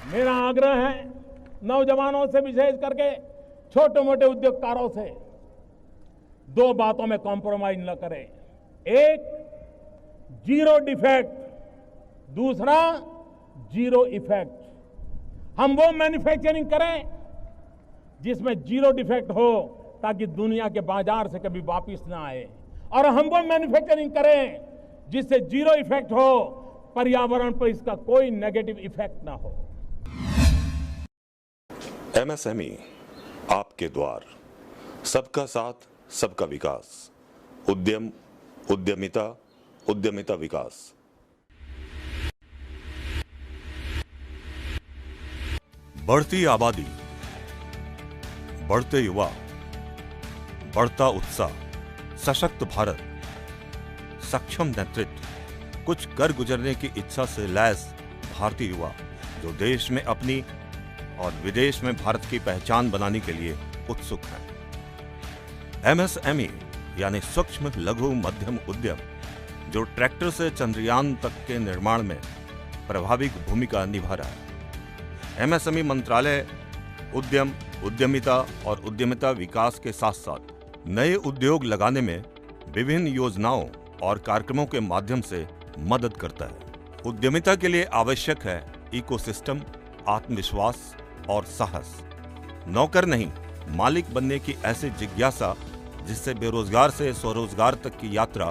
मेरा आग्रह है नौजवानों से, विशेष करके छोटे मोटे उद्योगकारों से, दो बातों में कॉम्प्रोमाइज न करें। एक, जीरो डिफेक्ट, दूसरा जीरो इफेक्ट। हम वो मैन्युफैक्चरिंग करें जिसमें जीरो डिफेक्ट हो, ताकि दुनिया के बाजार से कभी वापिस ना आए, और हम वो मैन्युफैक्चरिंग करें जिससे जीरो इफेक्ट हो, पर्यावरण पर इसका कोई नेगेटिव इफेक्ट ना हो। एमएसएमई आपके द्वार, सबका साथ, सबका विकास, उद्यम, उद्यमिता, उद्यमिता विकास। बढ़ती आबादी, बढ़ते युवा, बढ़ता उत्साह, सशक्त भारत, सक्षम नेतृत्व, कुछ कर गुजरने की इच्छा से लैस भारतीय युवा जो देश में अपनी और विदेश में भारत की पहचान बनाने के लिए उत्सुक है। एमएसएमई यानी सूक्ष्म लघु मध्यम उद्यम, जो ट्रैक्टर से चंद्रयान तक के निर्माण में प्रभावी भूमिका निभा रहा है। एमएसएमई मंत्रालय उद्यम, उद्यमिता और उद्यमिता विकास के साथ साथ नए उद्योग लगाने में विभिन्न योजनाओं और कार्यक्रमों के माध्यम से मदद करता है। उद्यमिता के लिए आवश्यक है इकोसिस्टम, आत्मविश्वास और साहस। नौकर नहीं, मालिक बनने की ऐसी जिज्ञासा जिससे बेरोजगार से स्वरोजगार तक की यात्रा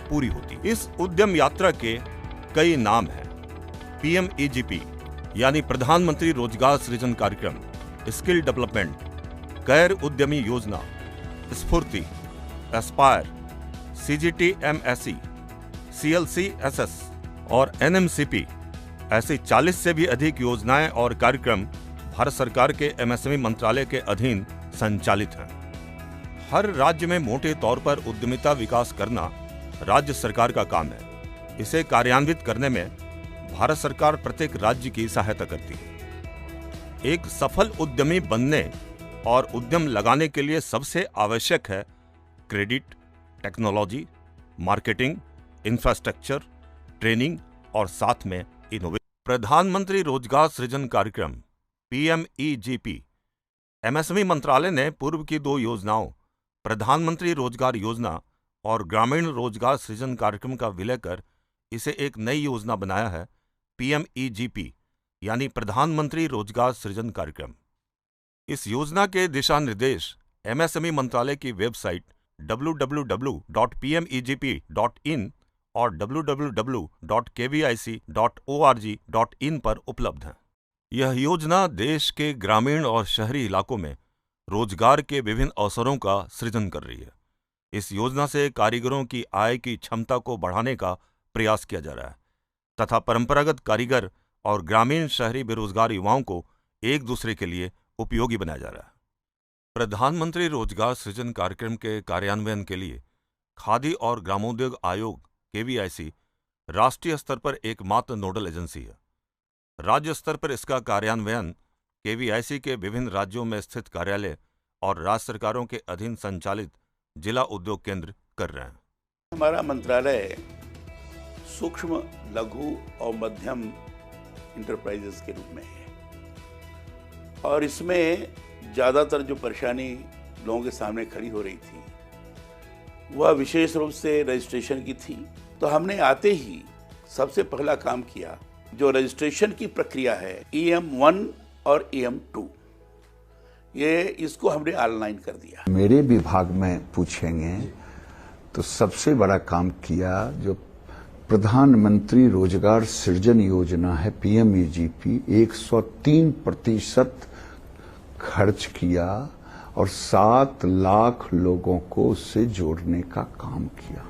पूरी होती। इस उद्यम यात्रा के कई नाम हैं। पीएमईजीपी यानी प्रधानमंत्री रोजगार सृजन कार्यक्रम, स्किल डेवलपमेंट, गैर उद्यमी योजना, स्फूर्ति, एस्पायर, सीजीटीएमएसई, सीएलसीएसएस और एनएमसीपी, ऐसी 40 से भी अधिक योजनाएं और कार्यक्रम भारत सरकार के एमएसएमई मंत्रालय के अधीन संचालित हैं। हर राज्य में मोटे तौर पर उद्यमिता विकास करना राज्य सरकार का काम है। इसे कार्यान्वित करने में भारत सरकार प्रत्येक राज्य की सहायता करती है। एक सफल उद्यमी बनने और उद्यम लगाने के लिए सबसे आवश्यक है credit, technology, marketing, infrastructure, training और साथ में इनोवेशन। प्रधानमंत्री रोजगार सृजन कार्यक्रम पीएमईजीपी, एमएसएमई मंत्रालय ने पूर्व की दो योजनाओं प्रधानमंत्री रोजगार योजना और ग्रामीण रोजगार सृजन कार्यक्रम का विलय कर इसे एक नई योजना बनाया है, पीएमईजीपी यानी प्रधानमंत्री रोजगार सृजन कार्यक्रम। इस योजना के दिशा निर्देश एमएसएमई मंत्रालय की वेबसाइट www.pmegp.in और www.kvic.org.in पर उपलब्ध है। यह योजना देश के ग्रामीण और शहरी इलाकों में रोजगार के विभिन्न अवसरों का सृजन कर रही है। इस योजना से कारीगरों की आय की क्षमता को बढ़ाने का प्रयास किया जा रहा है तथा परंपरागत कारीगर और ग्रामीण शहरी बेरोजगार युवाओं को एक दूसरे के लिए उपयोगी बनाया जा रहा है। प्रधानमंत्री रोजगार सृजन कार्यक्रम के कार्यान्वयन के लिए खादी और ग्रामोद्योग आयोग केवीआईसी राष्ट्रीय स्तर पर एकमात्र नोडल एजेंसी है। राज्य स्तर पर इसका कार्यान्वयन केवीआईसी के विभिन्न राज्यों में स्थित कार्यालय और राज्य सरकारों के अधीन संचालित जिला उद्योग केंद्र कर रहे हैं। हमारा मंत्रालय सूक्ष्म, लघु और मध्यम इंटरप्राइजेस के रूप में है और इसमें ज़्यादातर जो परेशानी लोगों के सामने खड़ी हो रही थी वह विशेष रूप से रजिस्ट्रेशन की थी। तो हमने आते ही सबसे पहला काम किया, जो रजिस्ट्रेशन की प्रक्रिया है EM1 और EM2, इसको हमने ऑनलाइन कर दिया। मेरे विभाग में पूछेंगे तो सबसे बड़ा काम किया जो प्रधानमंत्री रोजगार सृजन योजना है पीएमईजीपी, 103% खर्च किया और 7 लाख लोगों को उससे जोड़ने का काम किया।